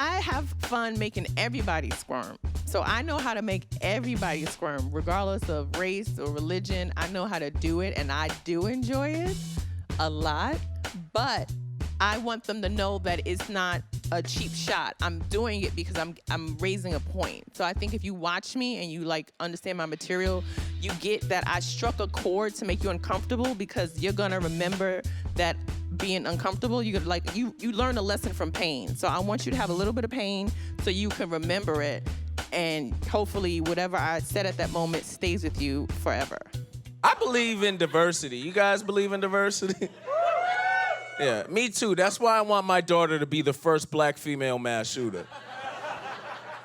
I have fun making everybody squirm. So I know how to make everybody squirm, regardless of race or religion. I know how to do it, and I do enjoy it a lot. But I want them to know that it's not a cheap shot. I'm doing it because I'm raising a point. So I think if you watch me and you like understand my material, you get that I struck a chord to make you uncomfortable, because you're gonna remember that being uncomfortable, you learn a lesson from pain. So I want you to have a little bit of pain so you can remember it, and hopefully whatever I said at that moment stays with you forever. I believe in diversity. You guys believe in diversity? Yeah, me too. That's why I want my daughter to be the first black female mass shooter.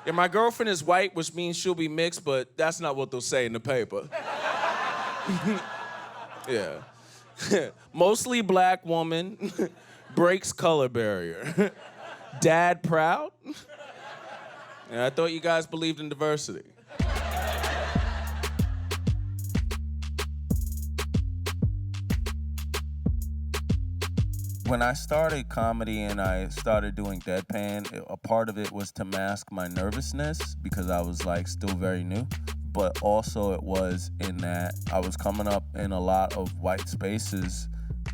Yeah, my girlfriend is white, which means she'll be mixed, but that's not what they'll say in the paper. Yeah. Mostly black woman, breaks color barrier. Dad proud? Yeah, I thought you guys believed in diversity. When I started comedy and I started doing deadpan, a part of it was to mask my nervousness because I was like still very new. But also it was in that I was coming up in a lot of white spaces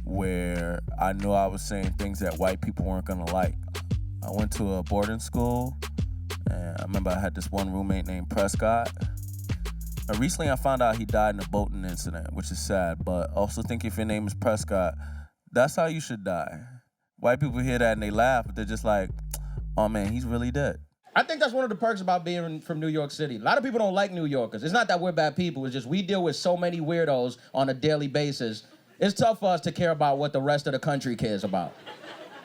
where I knew I was saying things that white people weren't gonna like. I went to a boarding school, and I remember I had this one roommate named Prescott. And recently I found out he died in a boating incident, which is sad, but I also think if your name is Prescott, that's how you should die. White people hear that and they laugh, but they're just like, oh man, he's really dead. I think that's one of the perks about being from New York City. A lot of people don't like New Yorkers. It's not that we're bad people, it's just we deal with so many weirdos on a daily basis. It's tough for us to care about what the rest of the country cares about.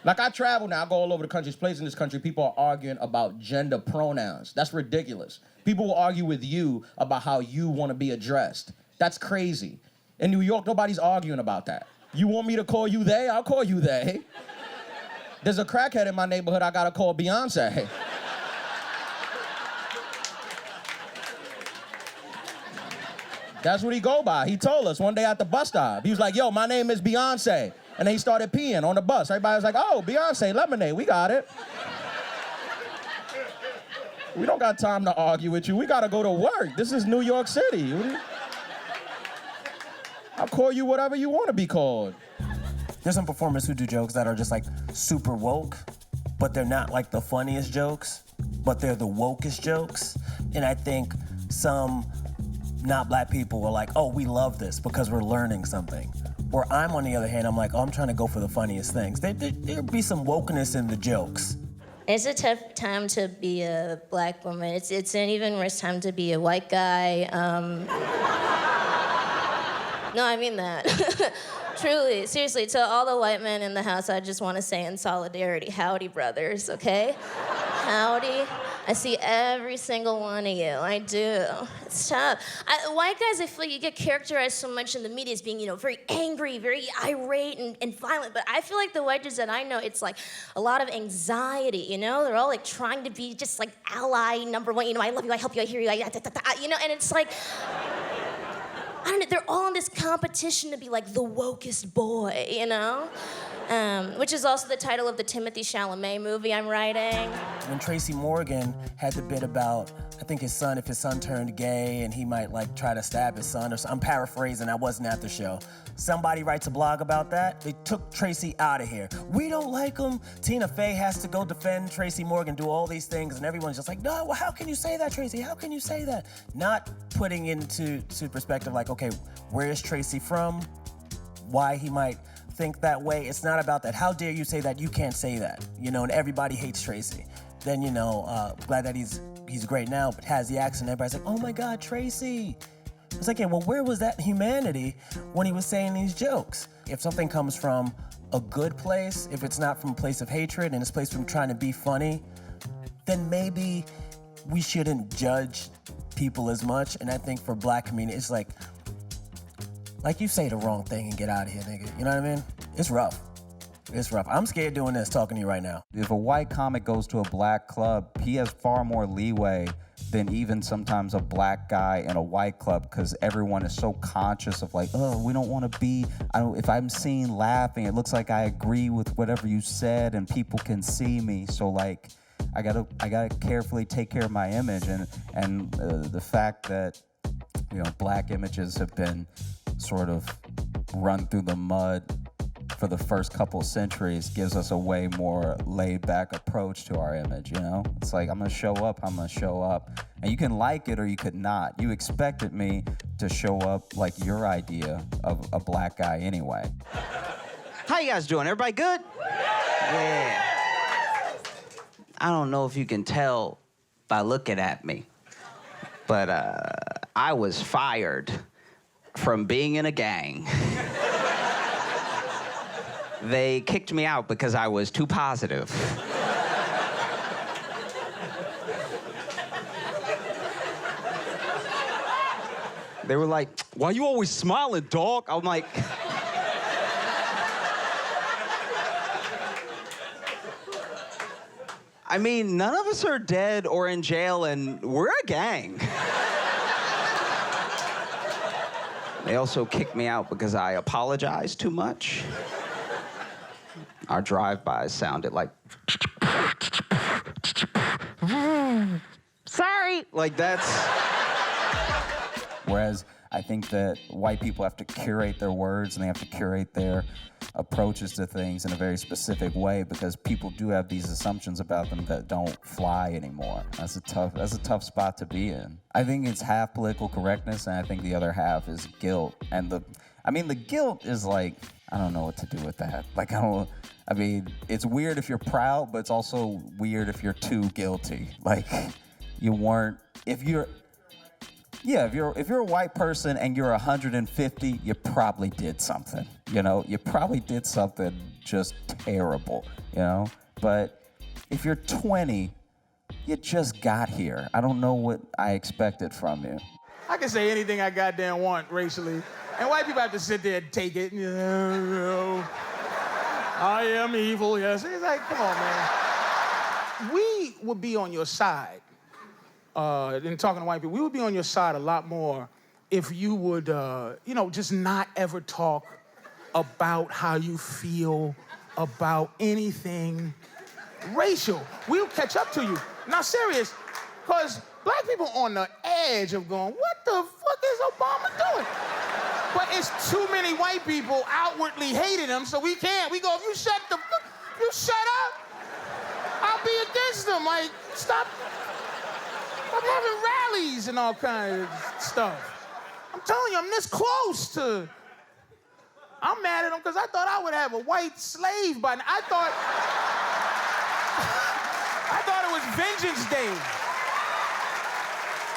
Like, I travel now, I go all over the country, places in this country, people are arguing about gender pronouns. That's ridiculous. People will argue with you about how you want to be addressed. That's crazy. In New York, nobody's arguing about that. You want me to call you they? I'll call you they. There's a crackhead in my neighborhood I gotta call Beyonce. That's what he go by. He told us one day at the bus stop. He was like, yo, my name is Beyonce. And then he started peeing on the bus. Everybody was like, oh, Beyonce, lemonade, we got it. We don't got time to argue with you. We gotta go to work. This is New York City. I'll call you whatever you want to be called. There's some performers who do jokes that are just like super woke, but they're not like the funniest jokes, but they're the wokest jokes. And I think some not black people were like, oh, we love this because we're learning something. Or I'm, on the other hand, I'm like, oh, I'm trying to go for the funniest things. There'd be some wokeness in the jokes. It's a tough time to be a black woman. It's an even worse time to be a white guy. No, I mean that. Truly, seriously, to all the white men in the house, I just want to say in solidarity, howdy, brothers, okay? Howdy. I see every single one of you. I do. It's tough. White guys, I feel like you get characterized so much in the media as being, very angry, very irate and violent. But I feel like the white dudes that I know, it's like a lot of anxiety, They're all like trying to be just like ally number one. I love you, I help you, I hear you, and it's like, I don't know, they're all in this competition to be like the wokest boy, Which is also the title of the Timothée Chalamet movie I'm writing. When Tracy Morgan had the bit about, I think if his son turned gay and he might like try to stab his son or something, I'm paraphrasing, I wasn't at the show. Somebody writes a blog about that, they took Tracy out of here. We don't like him. Tina Fey has to go defend Tracy Morgan, do all these things, and everyone's just like, no, well, how can you say that, Tracy? How can you say that? Not putting into perspective like, okay, where is Tracy from? Why he might think that way. It's not about that. How dare you say that? You can't say that. And everybody hates Tracy. Then, glad that he's great now, but has the accent. Everybody's like, oh my God, Tracy. It's like, yeah, well, where was that humanity when he was saying these jokes? If something comes from a good place, if it's not from a place of hatred and it's a place from trying to be funny, then maybe we shouldn't judge people as much. And I think for black community, it's like you say the wrong thing and get out of here, nigga. You know what I mean? It's rough. It's rough. I'm scared doing this, talking to you right now. If a white comic goes to a black club, he has far more leeway than even sometimes a black guy in a white club, because everyone is so conscious of like, oh, we don't want to be, if I'm seen laughing, it looks like I agree with whatever you said and people can see me. So like, I gotta carefully take care of my image, and the fact that black images have been sort of run through the mud for the first couple centuries gives us a way more laid-back approach to our image, It's like, I'm gonna show up, and you can like it or you could not. You expected me to show up like your idea of a black guy anyway. How you guys doing? Everybody good? Yeah. I don't know if you can tell by looking at me, but I was fired from being in a gang. They kicked me out because I was too positive. They were like, "Why you always smiling, dog?" I'm like, I mean, none of us are dead or in jail, and we're a gang. They also kicked me out because I apologized too much. Our drive-bys sounded like, sorry. Like, that's... Whereas I think that white people have to curate their words and they have to curate their approaches to things in a very specific way because people do have these assumptions about them that don't fly anymore. That's a tough spot to be in. I think it's half political correctness and I think the other half is guilt. And the guilt is like, I don't know what to do with that. It's weird if you're proud, but it's also weird if you're too guilty. Like, if you're a white person and you're 150, you probably did something, You probably did something just terrible, But if you're 20, you just got here. I don't know what I expected from you. I can say anything I goddamn want racially, and white people have to sit there and take it. I am evil, yes. It's like, come on, man. We would be on your side. In talking to white people, we would be on your side a lot more if you would, just not ever talk about how you feel about anything racial. We'll catch up to you. Now, serious, because black people on the edge of going, what the fuck is Obama doing? But it's too many white people outwardly hating him, so we can't. We go, if you shut up, I'll be against them. Like, stop. I'm having rallies and all kinds of stuff. I'm telling you, I'm this close to... I'm mad at them because I thought I would have a white slave by now. I thought it was Vengeance Day. I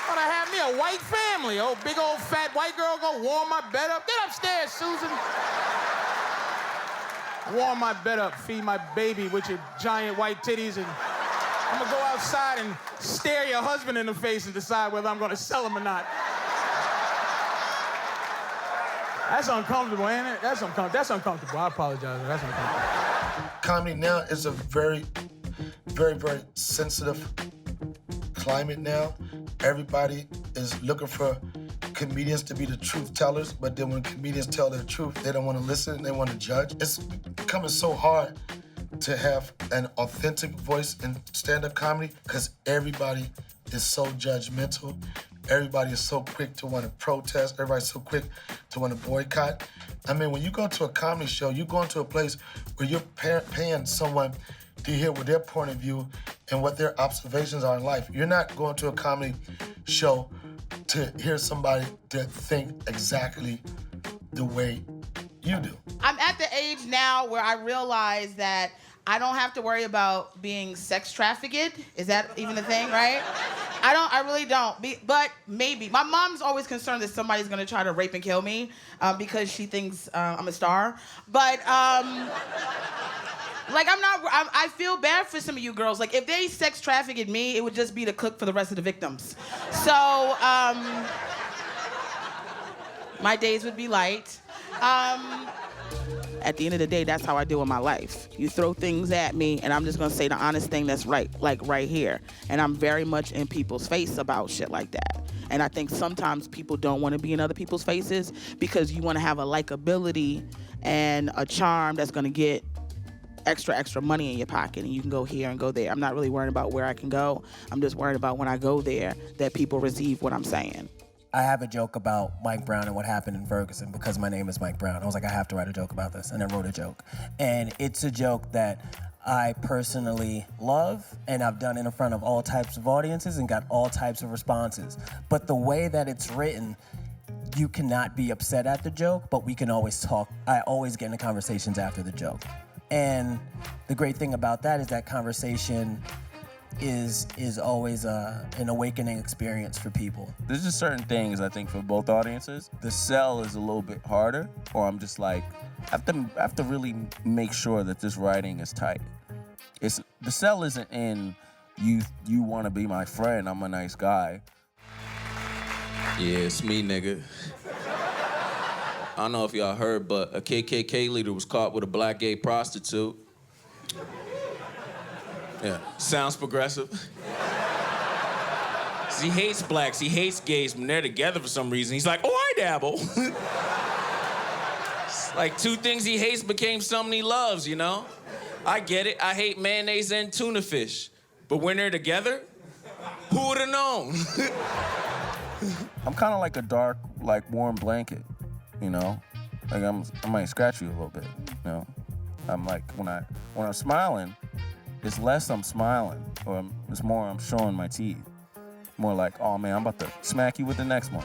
thought I had me a white family. Oh, big old fat white girl gonna warm my bed up. Get upstairs, Susan. Warm my bed up, feed my baby with your giant white titties, and I'm gonna go outside and stare your husband in the face and decide whether I'm gonna sell him or not. That's uncomfortable, ain't it? That's uncomfortable. I apologize. That's uncomfortable. Comedy now is a very, very, very sensitive climate now. Everybody is looking for comedians to be the truth tellers, but then when comedians tell their truth, they don't want to listen, they want to judge. It's becoming so hard to have an authentic voice in stand-up comedy because everybody is so judgmental. Everybody is so quick to want to protest. Everybody's so quick to want to boycott. I mean, when you go to a comedy show, you're going to a place where you're paying someone to hear what their point of view and what their observations are in life. You're not going to a comedy show to hear somebody to think exactly the way you do. I'm at the age now where I realize that I don't have to worry about being sex trafficked. Is that even a thing, right? I really don't. But maybe. My mom's always concerned that somebody's gonna try to rape and kill me because she thinks I'm a star. But I feel bad for some of you girls. Like if they sex trafficked me, it would just be to cook for the rest of the victims. So my days would be light. At the end of the day, that's how I deal with my life. You throw things at me, and I'm just gonna say the honest thing that's right, like right here. And I'm very much in people's face about shit like that. And I think sometimes people don't want to be in other people's faces because you want to have a likability and a charm that's gonna get extra money in your pocket and you can go here and go there. I'm not really worried about where I can go. I'm just worried about when I go there that people receive what I'm saying. I have a joke about Mike Brown and what happened in Ferguson because my name is Mike Brown. I was like, I have to write a joke about this, and I wrote a joke. And it's a joke that I personally love, and I've done it in front of all types of audiences and got all types of responses. But the way that it's written, you cannot be upset at the joke, but we can always talk. I always get into conversations after the joke. And the great thing about that is that conversation is always an awakening experience for people. There's just certain things I think for both audiences. The sell is a little bit harder, or I'm just like, I have to really make sure that this writing is tight. The sell isn't in you want to be my friend, I'm a nice guy. Yeah, it's me, nigga. I don't know if y'all heard, but a KKK leader was caught with a black gay prostitute. Yeah, sounds progressive. He hates blacks, he hates gays, when they're together for some reason. He's like, oh, I dabble. It's like 2 things he hates became something he loves, you know? I get it, I hate mayonnaise and tuna fish. But when they're together, who would've known? I'm kind of like a dark, like warm blanket, you know? Like I might scratch you a little bit, you know? I'm like, when I'm smiling, it's less I'm smiling, or it's more I'm showing my teeth. More like, oh man, I'm about to smack you with the next one.